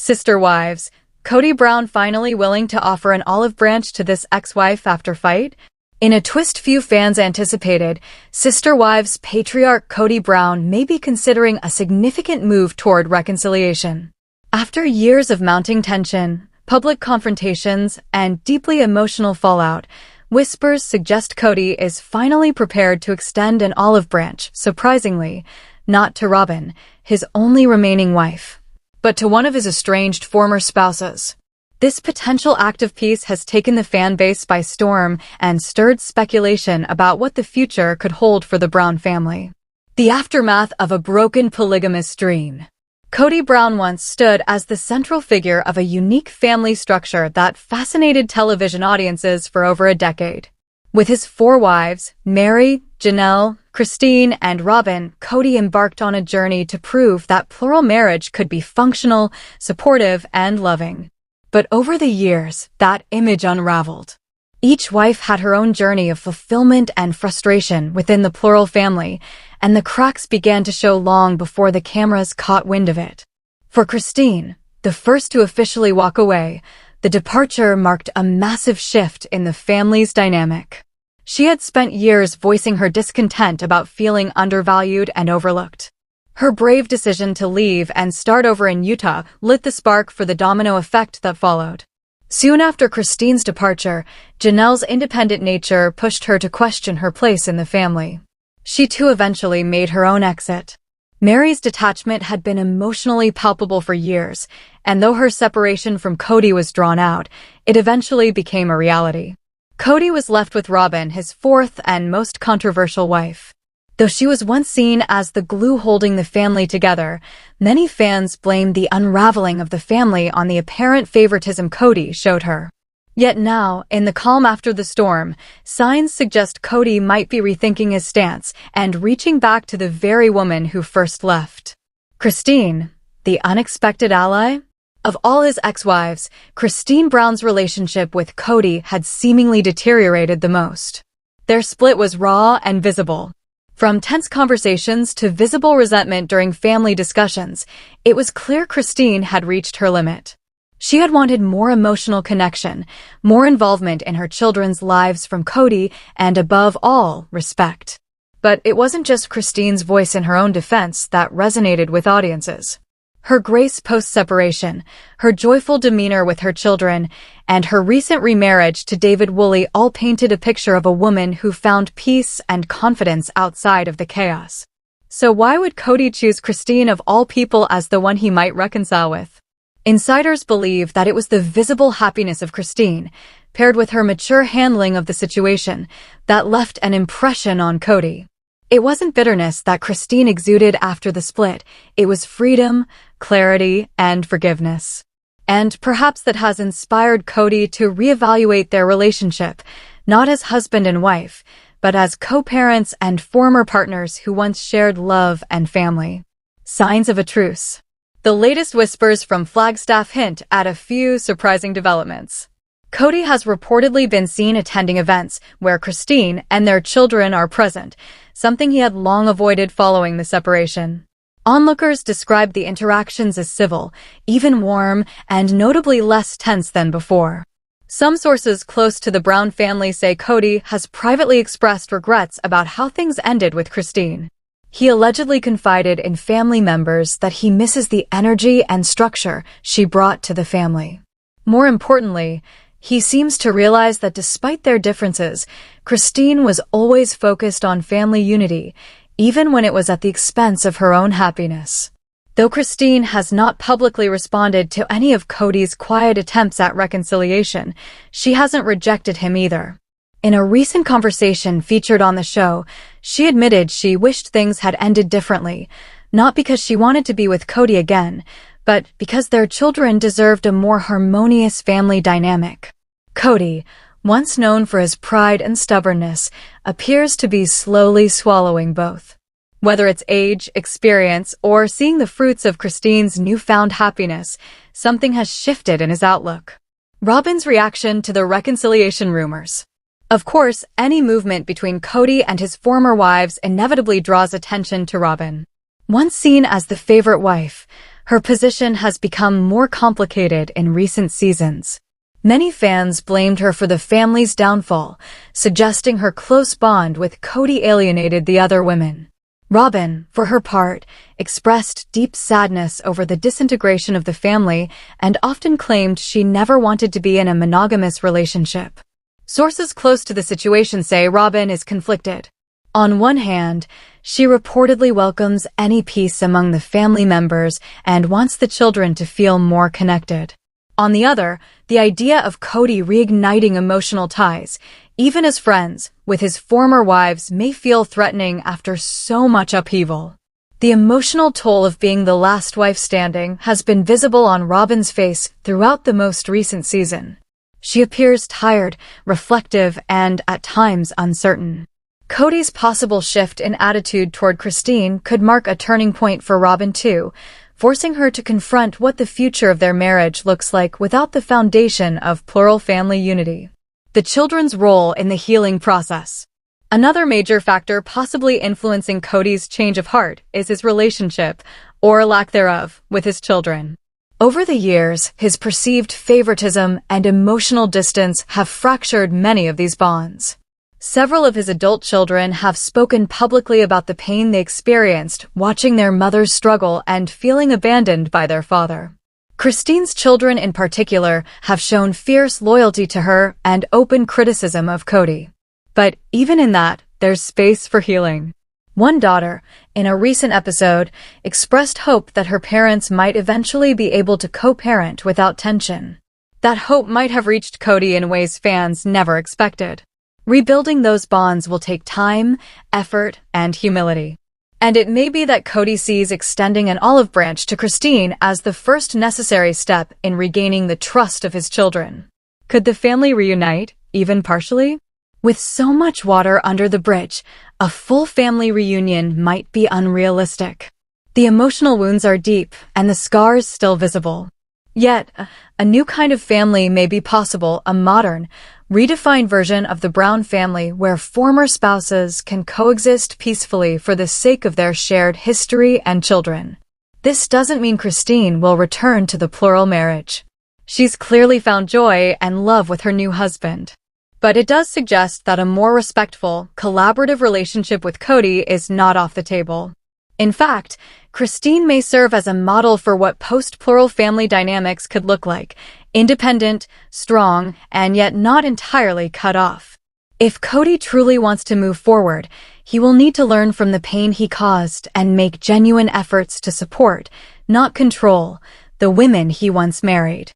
Sister wives. Kody Brown finally willing to offer an olive branch to this ex-wife after fight? In a twist few fans anticipated, Sister Wives patriarch Kody Brown may be considering a significant move toward reconciliation. After years of mounting tension, public confrontations, and deeply emotional fallout, whispers suggest Kody is finally prepared to extend an olive branch, surprisingly, not to Robyn, his only remaining wife, but to one of his estranged former spouses. This potential act of peace has taken the fan base by storm and stirred speculation about what the future could hold for the Brown family. The aftermath of a broken polygamous dream. Kody Brown once stood as the central figure of a unique family structure that fascinated television audiences for over a decade. With his 4 wives, Mary, Janelle, Christine, and Robyn, Kody embarked on a journey to prove that plural marriage could be functional, supportive, and loving. But over the years, that image unraveled. Each wife had her own journey of fulfillment and frustration within the plural family, and the cracks began to show long before the cameras caught wind of it. For Christine, the first to officially walk away, the departure marked a massive shift in the family's dynamic. She had spent years voicing her discontent about feeling undervalued and overlooked. Her brave decision to leave and start over in Utah lit the spark for the domino effect that followed. Soon after Christine's departure, Janelle's independent nature pushed her to question her place in the family. She too eventually made her own exit. Mary's detachment had been emotionally palpable for years, and though her separation from Kody was drawn out, it eventually became a reality. Kody was left with Robyn, his 4th and most controversial wife. Though she was once seen as the glue holding the family together, many fans blamed the unraveling of the family on the apparent favoritism Kody showed her. Yet now, in the calm after the storm, signs suggest Kody might be rethinking his stance and reaching back to the very woman who first left. Christine, the unexpected ally? Of all his ex-wives, Christine Brown's relationship with Kody had seemingly deteriorated the most. Their split was raw and visible. From tense conversations to visible resentment during family discussions, it was clear Christine had reached her limit. She had wanted more emotional connection, more involvement in her children's lives from Kody, and above all, respect. But it wasn't just Christine's voice in her own defense that resonated with audiences. Her grace post-separation, her joyful demeanor with her children, and her recent remarriage to David Woolley all painted a picture of a woman who found peace and confidence outside of the chaos. So why would Kody choose Christine of all people as the one he might reconcile with? Insiders believe that it was the visible happiness of Christine, paired with her mature handling of the situation, that left an impression on Kody. It wasn't bitterness that Christine exuded after the split, it was freedom, clarity, and forgiveness. And perhaps that has inspired Kody to reevaluate their relationship, not as husband and wife, but as co-parents and former partners who once shared love and family. Signs of a truce. The latest whispers from Flagstaff hint at a few surprising developments. Kody has reportedly been seen attending events where Christine and their children are present, something he had long avoided following the separation. Onlookers described the interactions as civil, even warm, and notably less tense than before. Some sources close to the Brown family say Kody has privately expressed regrets about how things ended with Christine. He allegedly confided in family members that he misses the energy and structure she brought to the family. More importantly, he seems to realize that despite their differences, Christine was always focused on family unity, even when it was at the expense of her own happiness. Though Christine has not publicly responded to any of Kody's quiet attempts at reconciliation, she hasn't rejected him either. In a recent conversation featured on the show, she admitted she wished things had ended differently, not because she wanted to be with Kody again, but because their children deserved a more harmonious family dynamic. Kody, once known for his pride and stubbornness, appears to be slowly swallowing both. Whether it's age, experience, or seeing the fruits of Christine's newfound happiness, something has shifted in his outlook. Robyn's reaction to the reconciliation rumors. Of course, any movement between Kody and his former wives inevitably draws attention to Robyn. Once seen as the favorite wife, Her position has become more complicated in recent seasons. Many fans blamed her for the family's downfall, suggesting her close bond with Kody alienated the other women. Robyn, for her part, expressed deep sadness over the disintegration of the family and often claimed she never wanted to be in a monogamous relationship. Sources close to the situation say Robyn is conflicted. On one hand, she reportedly welcomes any peace among the family members and wants the children to feel more connected. On the other, the idea of Kody reigniting emotional ties, even as friends, with his former wives may feel threatening after so much upheaval. The emotional toll of being the last wife standing has been visible on Robyn's face throughout the most recent season. She appears tired, reflective, and, at times, uncertain. Kody's possible shift in attitude toward Christine could mark a turning point for Robyn too, forcing her to confront what the future of their marriage looks like without the foundation of plural family unity. The children's role in the healing process. Another major factor possibly influencing Kody's change of heart is his relationship, or lack thereof, with his children. Over the years, his perceived favoritism and emotional distance have fractured many of these bonds. Several of his adult children have spoken publicly about the pain they experienced watching their mothers struggle and feeling abandoned by their father. Christine's children in particular have shown fierce loyalty to her and open criticism of Kody. But even in that, there's space for healing. One daughter, in a recent episode, expressed hope that her parents might eventually be able to co-parent without tension. That hope might have reached Kody in ways fans never expected. Rebuilding those bonds will take time, effort, and humility. And it may be that Kody sees extending an olive branch to Christine as the first necessary step in regaining the trust of his children. Could the family reunite, even partially? With so much water under the bridge, a full family reunion might be unrealistic. The emotional wounds are deep, and the scars still visible. Yet, a new kind of family may be possible, a modern, redefined version of the Brown family where former spouses can coexist peacefully for the sake of their shared history and children. This doesn't mean Christine will return to the plural marriage. She's clearly found joy and love with her new husband. But it does suggest that a more respectful, collaborative relationship with Kody is not off the table. In fact, Christine may serve as a model for what post-plural family dynamics could look like: independent, strong, and yet not entirely cut off. If Kody truly wants to move forward, he will need to learn from the pain he caused and make genuine efforts to support, not control, the women he once married.